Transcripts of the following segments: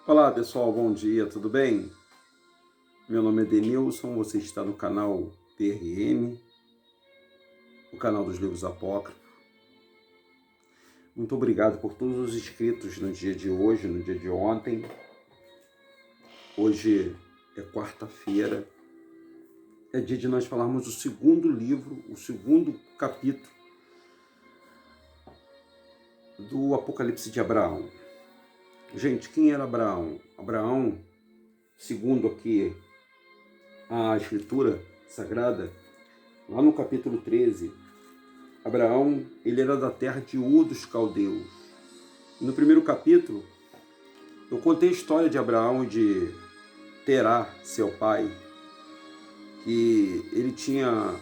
Olá pessoal, bom dia, tudo bem? Meu nome é Denilson, você está no canal PRM, o canal dos livros apócrifos. Muito obrigado por todos os inscritos no dia de hoje, no dia de ontem. Hoje é quarta-feira, é dia de nós falarmos do segundo livro, o segundo capítulo do Apocalipse de Abraão. Gente, quem era Abraão? Abraão, segundo aqui a Escritura Sagrada, lá no capítulo 13, Abraão, ele era da terra de Ur dos Caldeus. No primeiro capítulo, eu contei a história de Abraão e de Terá, seu pai, que ele tinha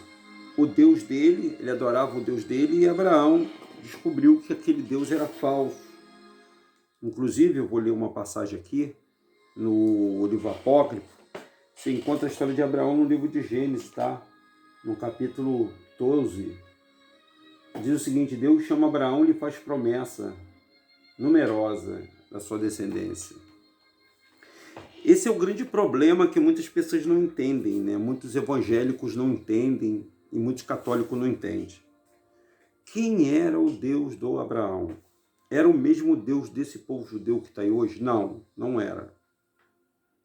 o Deus dele, ele adorava o Deus dele, e Abraão descobriu que aquele Deus era falso. Inclusive, eu vou ler uma passagem aqui, no livro apócrifo, você encontra a história de Abraão no livro de Gênesis, tá? No capítulo 12. Diz o seguinte: Deus chama Abraão e lhe faz promessa numerosa da sua descendência. Esse é o grande problema que muitas pessoas não entendem, né? Muitos evangélicos não entendem e muitos católicos não entendem. Quem era o Deus do Abraão? Era o mesmo Deus desse povo judeu que está aí hoje? Não, não era.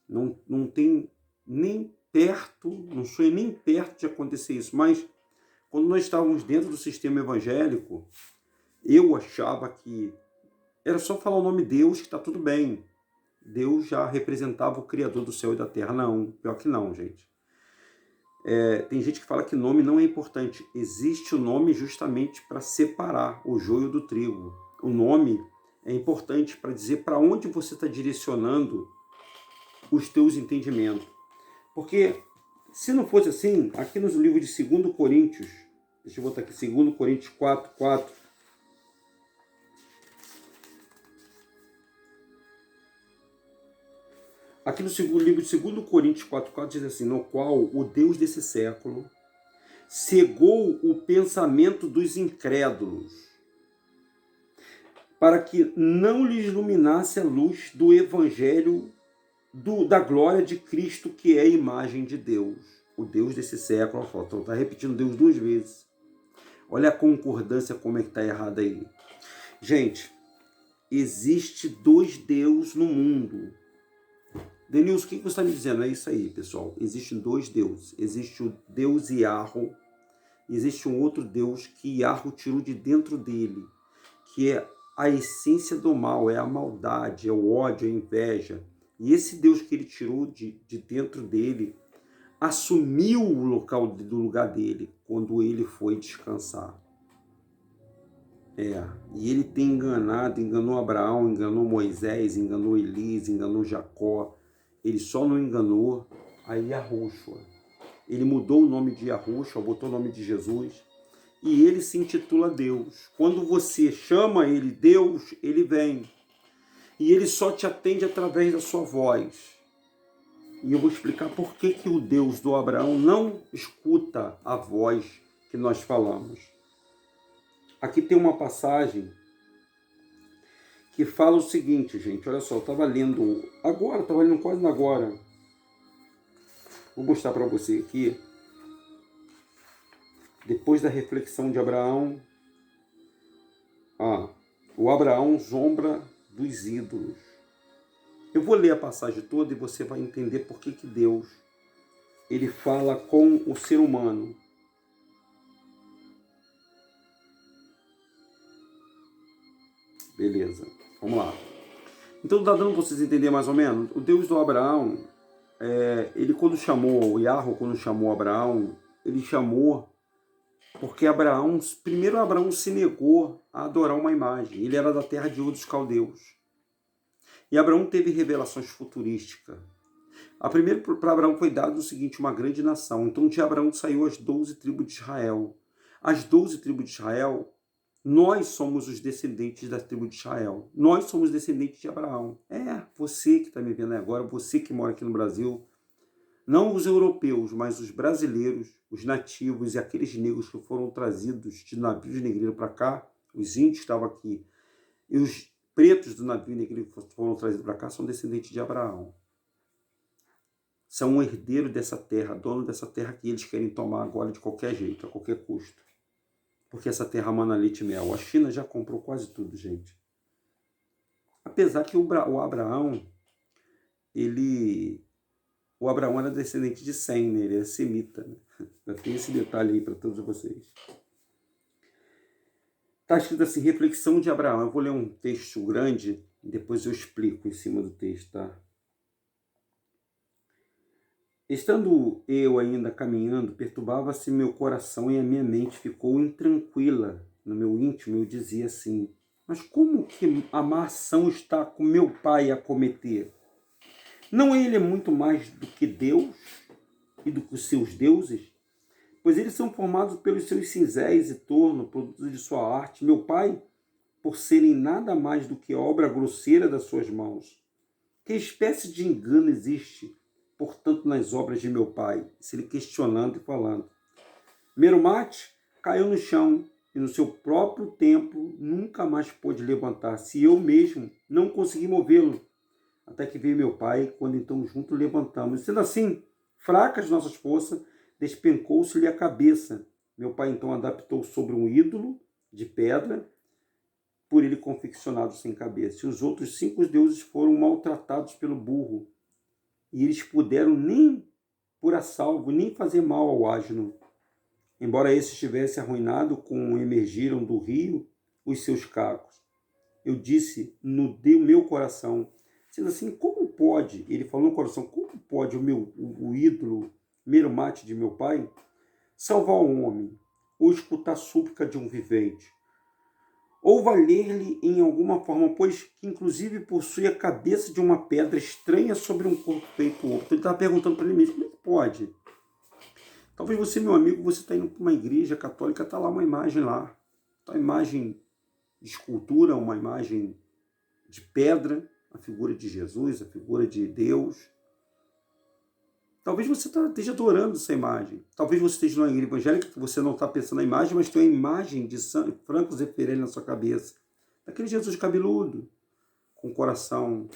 Não tem nem perto, não sonha nem perto de acontecer isso. Mas quando nós estávamos dentro do sistema evangélico, eu achava que era só falar o nome Deus que está tudo bem. Deus já representava o Criador do céu e da terra. Não, pior que não, gente. Tem gente que fala que nome não é importante. Existe o nome justamente para separar o joio do trigo. O nome é importante para dizer para onde você está direcionando os teus entendimentos. Porque se não fosse assim, aqui nos livros de 2 Coríntios, deixa eu botar aqui, 2 Coríntios 4:4, aqui no livro de 2 Coríntios 4:4 diz assim: no qual o Deus desse século cegou o pensamento dos incrédulos, para que não lhes iluminasse a luz do evangelho da glória de Cristo, que é a imagem de Deus. O Deus desse século, então está repetindo Deus duas vezes. Olha a concordância, como é que está errada aí. Gente, existe dois deuses no mundo. Denilson, o que você está me dizendo? É isso aí, pessoal. Existem dois deuses. Existe o Deus Iarro. Existe um outro Deus que Iarro tirou de dentro dele, que é a essência do mal, é a maldade, é o ódio, é a inveja. E esse Deus que ele tirou de dentro dele assumiu o local do lugar dele quando ele foi descansar. E ele tem enganou Abraão, enganou Moisés, enganou Elias, enganou Jacó. Ele só não enganou a Yahushua. Ele mudou o nome de Yahushua, botou o nome de Jesus, e ele se intitula Deus. Quando você chama ele Deus, ele vem. E ele só te atende através da sua voz. E eu vou explicar por que o Deus do Abraão não escuta a voz que nós falamos. Aqui tem uma passagem que fala o seguinte, gente. Olha só, eu estava lendo agora, estava lendo quase agora. Vou mostrar para você aqui. Depois da reflexão de Abraão, o Abraão zombra dos ídolos. Eu vou ler a passagem toda e você vai entender por que Deus ele fala com o ser humano. Beleza, vamos lá. Então está dando para vocês entenderem mais ou menos? O Deus do Abraão, ele quando chamou, o Yahweh quando chamou Abraão, ele chamou porque primeiro Abraão se negou a adorar uma imagem. Ele era da terra de Ur dos Caldeus. E Abraão teve revelações futurísticas. A primeira para Abraão foi dado o seguinte, uma grande nação. Então de Abraão saiu as 12 tribos de Israel. As 12 tribos de Israel, nós somos os descendentes da tribo de Israel. Nós somos descendentes de Abraão. Você que está me vendo agora, você que mora aqui no Brasil, não os europeus, mas os brasileiros, os nativos e aqueles negros que foram trazidos de navios negreiros para cá, os índios estavam aqui, e os pretos do navio negro que foram trazidos para cá são descendentes de Abraão. São um herdeiro dessa terra, dono dessa terra que eles querem tomar agora de qualquer jeito, a qualquer custo. Porque essa terra mana leite e mel. A China já comprou quase tudo, gente. Apesar que o Abraão, o Abraão era descendente de Sem, né? Ele é semita. Né? Já tem esse detalhe aí para todos vocês. Está escrito assim, reflexão de Abraão. Eu vou ler um texto grande, depois eu explico em cima do texto, tá? Estando eu ainda caminhando, perturbava-se meu coração e a minha mente ficou intranquila. No meu íntimo eu dizia assim, mas como que a má ação está com meu pai a cometer? Não ele é muito mais do que Deus e do que os seus deuses? Pois eles são formados pelos seus cinzéis e torno, produtos de sua arte. Meu pai, por serem nada mais do que obra grosseira das suas mãos. Que espécie de engano existe, portanto, nas obras de meu pai? Se ele questionando e falando. Merumate caiu no chão e no seu próprio templo nunca mais pôde levantar-se. E eu mesmo não consegui movê-lo. Até que veio meu pai, quando então juntos levantamos. Sendo assim, fracas nossas forças, despencou-se-lhe a cabeça. Meu pai então adaptou sobre um ídolo de pedra, por ele confeccionado sem cabeça. E os outros 5 deuses foram maltratados pelo burro. E eles puderam nem por assalvo, nem fazer mal ao asno. Embora esse estivesse arruinado, com emergiram do rio os seus cacos. Eu disse no meu coração, sendo assim, como pode, ele falou no coração, como pode o ídolo Merumate de meu pai salvar um homem, ou escutar a súplica de um vivente, ou valer-lhe em alguma forma, pois que inclusive possui a cabeça de uma pedra estranha sobre um corpo feito outro. Ele está perguntando para ele mesmo, como é que pode? Talvez você, meu amigo, você está indo para uma igreja católica, está lá uma imagem lá, está uma imagem de escultura, uma imagem de pedra, a figura de Jesus, a figura de Deus. Talvez você esteja adorando essa imagem. Talvez você esteja numa igreja evangélica que você não está pensando na imagem, mas tem uma imagem de Franco Zeffirelli na sua cabeça. Daquele Jesus cabeludo, com coração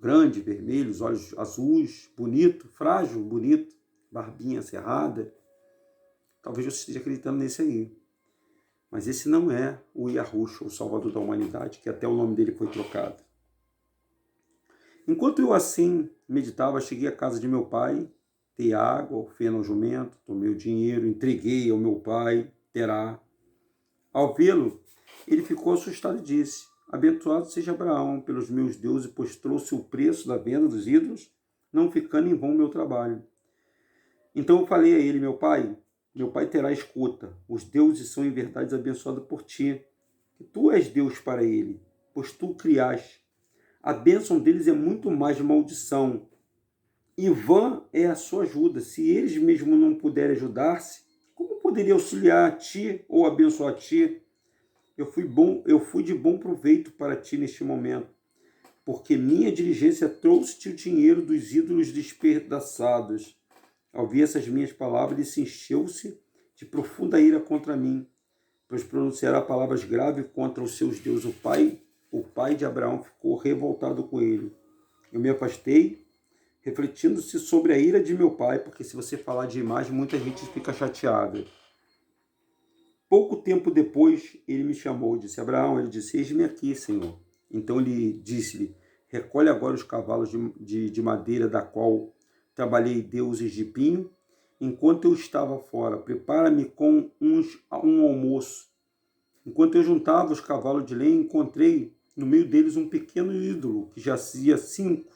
grande, vermelho, os olhos azuis, bonito, frágil, bonito, barbinha cerrada. Talvez você esteja acreditando nesse aí. Mas esse não é o Yahushua, o Salvador da humanidade, que até o nome dele foi trocado. Enquanto eu assim meditava, cheguei à casa de meu pai, dei água, ofena ao jumento, tomei o dinheiro, entreguei ao meu pai, Terá. Ao vê-lo, ele ficou assustado e disse, abençoado seja Abraão pelos meus deuses, pois trouxe o preço da venda dos ídolos, não ficando em vão o meu trabalho. Então eu falei a ele, meu pai Terá, escuta, os deuses são em verdade abençoados por ti, que tu és Deus para ele, pois tu o criaste. A bênção deles é muito mais de maldição. E vã é a sua ajuda. Se eles mesmo não puderem ajudar-se, como poderia auxiliar a ti ou abençoar a ti? Eu fui de bom proveito para ti neste momento, porque minha diligência trouxe-te o dinheiro dos ídolos despedaçados. Ao ouvir essas minhas palavras, ele se encheu-se de profunda ira contra mim, pois pronunciara palavras graves contra os seus deuses. O pai de Abraão ficou revoltado com ele. Eu me afastei, refletindo-se sobre a ira de meu pai, porque se você falar de imagem, muita gente fica chateada. Pouco tempo depois, ele me chamou, disse, Abraão, ele disse, eis-me aqui, Senhor. Então ele disse-lhe, recolhe agora os cavalos de madeira, da qual trabalhei deuses de pinho, enquanto eu estava fora, prepara-me com um almoço. Enquanto eu juntava os cavalos de lenha, encontrei no meio deles um pequeno ídolo, que jazia 5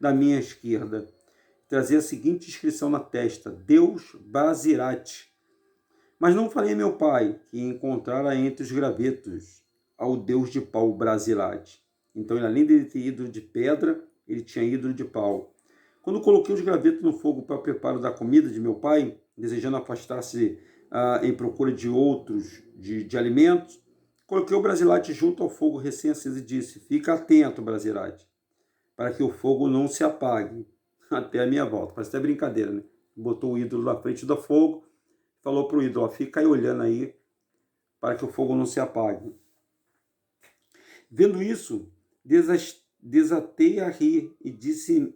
da minha esquerda. Trazia a seguinte inscrição na testa, Deus Basirate. Mas não falei a meu pai, que encontrara entre os gravetos ao Deus de pau Basirate. Então, além de ter ídolo de pedra, ele tinha ídolo de pau. Quando coloquei os gravetos no fogo para preparo da comida de meu pai, desejando afastar-se em procura de outros, de alimentos, coloquei o brasilate junto ao fogo recém-aceso e disse, fica atento, brasilate, para que o fogo não se apague até a minha volta. Parece até brincadeira, né? Botou o ídolo na frente do fogo, falou para o ídolo, fica aí olhando aí, para que o fogo não se apague. Vendo isso, Desatei a rir e disse: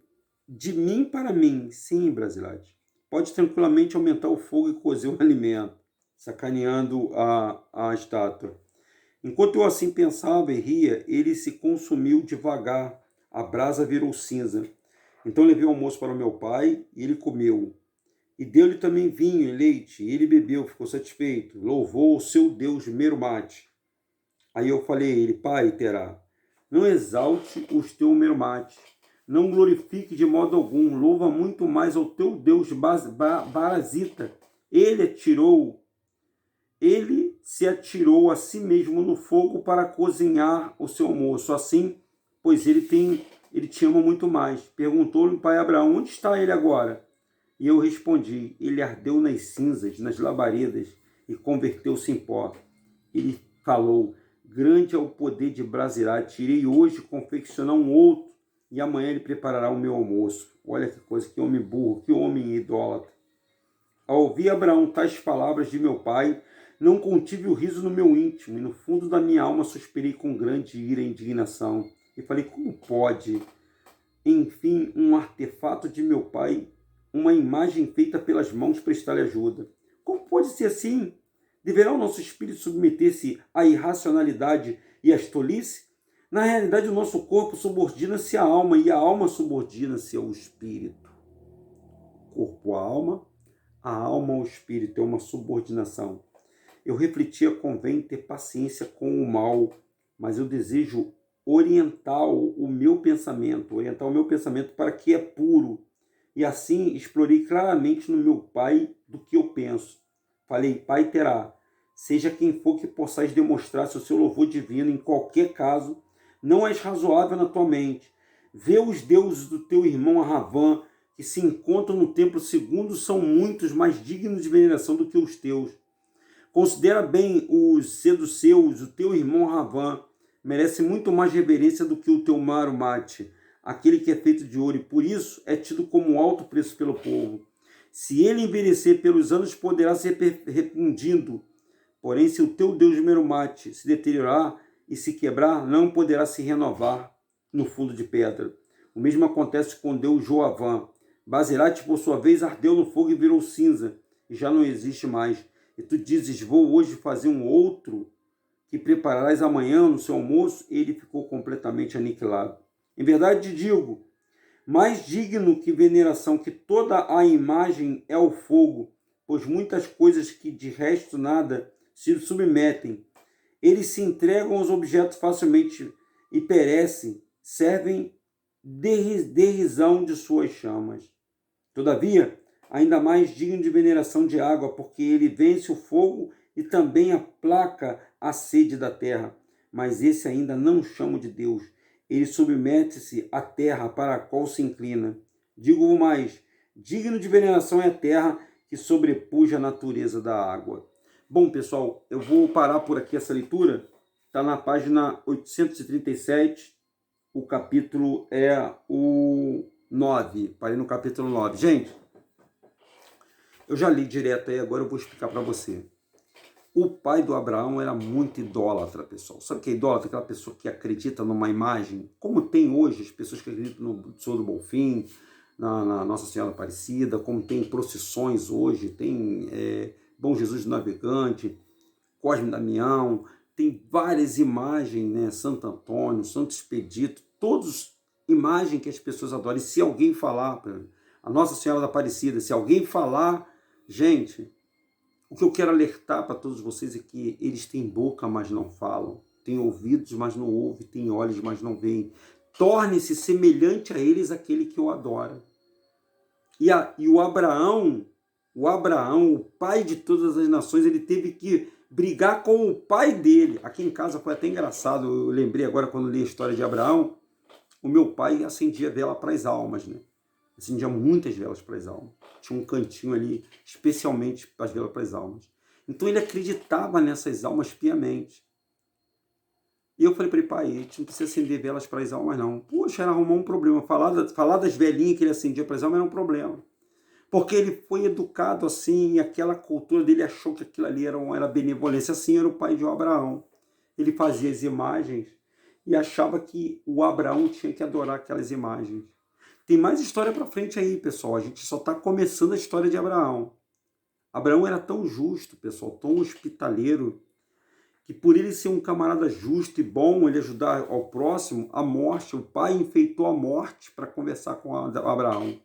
de mim para mim, sim, Brasilate. Pode tranquilamente aumentar o fogo e cozer o alimento, sacaneando a estátua. Enquanto eu assim pensava e ria, ele se consumiu devagar, a brasa virou cinza. Então levei o almoço para o meu pai e ele comeu. E deu-lhe também vinho e leite, e ele bebeu, ficou satisfeito, louvou o seu Deus Merumate. Aí eu falei a ele: pai, Terá, não exalte os teus Merumate, não glorifique de modo algum, louva muito mais ao teu Deus Barazita. Ele se atirou a si mesmo no fogo para cozinhar o seu almoço. Assim, pois ele te ama muito mais. Perguntou-lhe o pai Abraão: onde está ele agora? E eu respondi: ele ardeu nas cinzas, nas labaredas, e converteu-se em pó. Ele falou: grande é o poder de Brasirate, irei hoje confeccionar um outro, e amanhã ele preparará o meu almoço. Olha que coisa, que homem burro, que homem idólatra. Ao ouvir Abraão tais palavras de meu pai, não contive o riso no meu íntimo, e no fundo da minha alma suspirei com grande ira e indignação. E falei: como pode, enfim, um artefato de meu pai, uma imagem feita pelas mãos, prestar-lhe ajuda? Como pode ser assim? Deverá o nosso espírito submeter-se à irracionalidade e às tolice? Na realidade, o nosso corpo subordina-se à alma e a alma subordina-se ao espírito. Corpo à alma, a alma ao espírito, é uma subordinação. Eu refletia: convém ter paciência com o mal, mas eu desejo orientar o meu pensamento para que é puro. E assim explorei claramente no meu pai do que eu penso. Falei: pai Terá, seja quem for que possais demonstrar-se o seu louvor divino, em qualquer caso, não és razoável na tua mente. Vê os deuses do teu irmão Arravã, que se encontram no templo segundo, são muitos mais dignos de veneração do que os teus. Considera bem os seduceus, o teu irmão Ravã, merece muito mais reverência do que o teu Marumate, aquele que é feito de ouro, e por isso é tido como alto preço pelo povo. Se ele envelhecer pelos anos, poderá ser refundido. Porém, se o teu Deus Merumate se deteriorar e se quebrar, não poderá se renovar no fundo de pedra. O mesmo acontece com Deus Joavã. Bazirate, por sua vez, ardeu no fogo e virou cinza, e já não existe mais. E tu dizes: vou hoje fazer um outro, que prepararás amanhã no seu almoço. Ele ficou completamente aniquilado. Em verdade te digo, mais digno que veneração que toda a imagem é o fogo, pois muitas coisas que de resto nada se submetem. Eles se entregam aos objetos facilmente e perecem, servem de risão de suas chamas. Todavia, ainda mais digno de veneração de água, porque ele vence o fogo e também aplaca a sede da terra. Mas esse ainda não chamo de Deus. Ele submete-se à terra para a qual se inclina. Digo mais, digno de veneração é a terra que sobrepuja a natureza da água. Bom, pessoal, eu vou parar por aqui essa leitura. Está na página 837, o capítulo é o 9. Parei no capítulo 9. Gente, eu já li direto aí, agora eu vou explicar para você. O pai do Abraão era muito idólatra, pessoal. Sabe o que é idólatra? Aquela pessoa que acredita numa imagem, como tem hoje as pessoas que acreditam no Senhor do Bonfim, na Nossa Senhora Aparecida, como tem procissões hoje, tem Bom Jesus do Navegante, Cosme Damião, tem várias imagens, né? Santo Antônio, Santo Expedito, todas imagens que as pessoas adoram. E se alguém falar, a Nossa Senhora da Aparecida, se alguém falar, gente, o que eu quero alertar para todos vocês é que eles têm boca, mas não falam, têm ouvidos, mas não ouvem, têm olhos, mas não veem. Torne-se semelhante a eles aquele que o adora. E o Abraão, o pai de todas as nações, ele teve que brigar com o pai dele. Aqui em casa foi até engraçado, eu lembrei agora quando li a história de Abraão, o meu pai acendia vela para as almas, né? Acendia muitas velas para as almas. Tinha um cantinho ali, especialmente para as velas para as almas. Então ele acreditava nessas almas piamente. E eu falei para ele: pai, a gente não precisa acender velas para as almas, não. Poxa, era arrumar um problema. Falar das velhinhas que ele acendia para as almas era um problema. Porque ele foi educado assim, e aquela cultura dele achou que aquilo ali era benevolência. Assim era o pai de Abraão. Ele fazia as imagens e achava que o Abraão tinha que adorar aquelas imagens. Tem mais história para frente aí, pessoal. A gente só está começando a história de Abraão. Abraão era tão justo, pessoal, tão hospitaleiro, que por ele ser um camarada justo e bom, ele ajudar ao próximo, a morte, o pai enfeitou a morte para conversar com Abraão,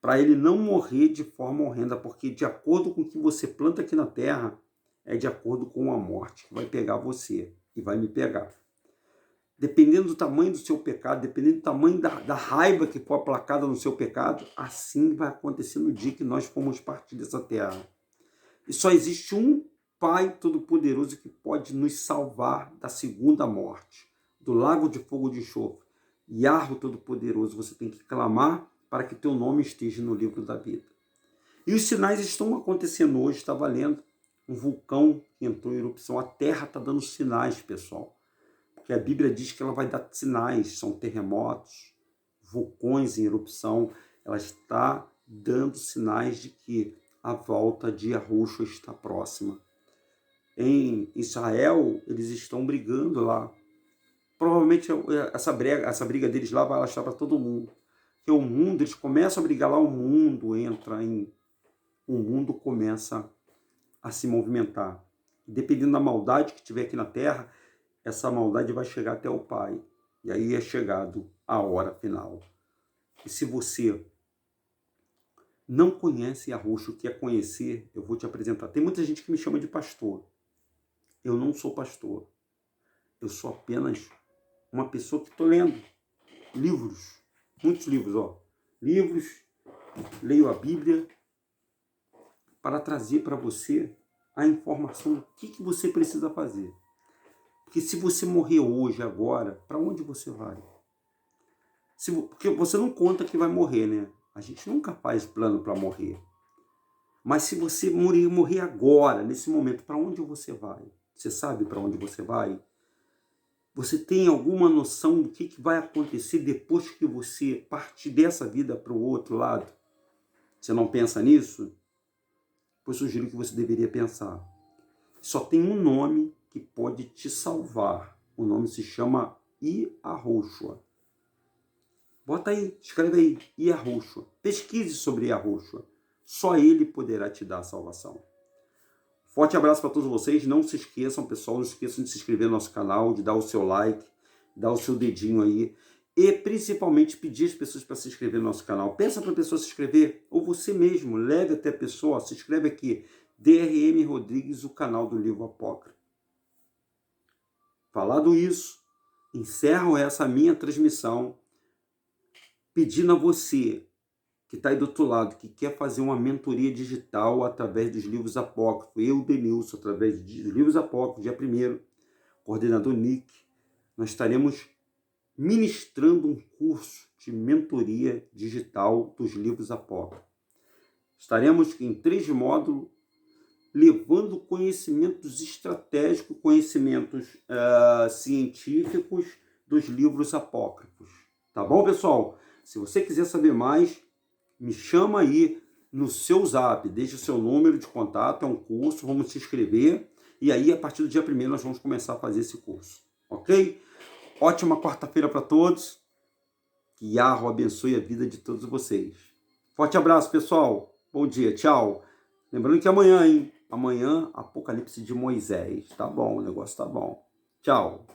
para ele não morrer de forma horrenda, porque de acordo com o que você planta aqui na terra, é de acordo com a morte que vai pegar você e vai me pegar. Dependendo do tamanho do seu pecado, dependendo do tamanho da raiva que for aplacada no seu pecado, assim vai acontecer no dia que nós formos partir dessa terra. E só existe um Pai Todo-Poderoso que pode nos salvar da segunda morte, do lago de fogo de enxofre. Yahweh Todo-Poderoso, você tem que clamar para que teu nome esteja no livro da vida. E os sinais estão acontecendo hoje, está valendo. Um vulcão que entrou em erupção, a terra está dando sinais, pessoal. Porque a Bíblia diz que ela vai dar sinais, são terremotos, vulcões em erupção, ela está dando sinais de que a volta de Yahushua está próxima. Em Israel, eles estão brigando lá. Provavelmente essa briga deles lá vai alastrar para todo mundo. Porque o mundo, eles começam a brigar lá, o mundo entra em... O mundo começa a se movimentar. Dependendo da maldade que tiver aqui na terra, essa maldade vai chegar até o Pai. E aí é chegado a hora final. E se você não conhece Yahushua, quer conhecer, eu vou te apresentar. Tem muita gente que me chama de pastor. Eu não sou pastor. Eu sou apenas uma pessoa que estou lendo livros. Muitos livros, ó. Livros, leio a Bíblia para trazer para você a informação do que você precisa fazer. Porque se você morrer hoje, agora, para onde você vai? Porque você não conta que vai morrer, né? A gente nunca faz plano para morrer. Mas se você morrer agora, nesse momento, para onde você vai? Você sabe para onde você vai? Você tem alguma noção do que vai acontecer depois que você partir dessa vida para o outro lado? Você não pensa nisso? Pois sugiro que você deveria pensar. Só tem um nome que pode te salvar. O nome se chama Yahushua. Bota aí, escreve aí, Yahushua. Pesquise sobre Yahushua. Só ele poderá te dar a salvação. Forte abraço para todos vocês. Não se esqueçam, pessoal, não se esqueçam de se inscrever no nosso canal, de dar o seu like, dar o seu dedinho aí. E principalmente pedir às pessoas para se inscrever no nosso canal. Peça para a pessoa se inscrever, ou você mesmo, leve até a pessoa, se inscreve aqui. DRM Rodrigues, o canal do Livro Apócrifo. Falado isso, encerro essa minha transmissão pedindo a você que está aí do outro lado, que quer fazer uma mentoria digital através dos livros apócrifos. Eu, Denilson, através dos livros apócrifos, dia 1º, coordenador Nick, nós estaremos ministrando um curso de mentoria digital dos livros apócrifos. Estaremos em 3 módulos, levando conhecimentos estratégicos, conhecimentos científicos dos livros apócrifos. Tá bom, pessoal? Se você quiser saber mais, me chama aí no seu zap, deixa o seu número de contato, é um curso, vamos se inscrever, e aí a partir do dia 1º nós vamos começar a fazer esse curso, ok? Ótima quarta-feira para todos, que Yahweh abençoe a vida de todos vocês. Forte abraço, pessoal, bom dia, tchau. Lembrando que amanhã, hein? Amanhã, Apocalipse de Moisés, tá bom, o negócio tá bom. Tchau.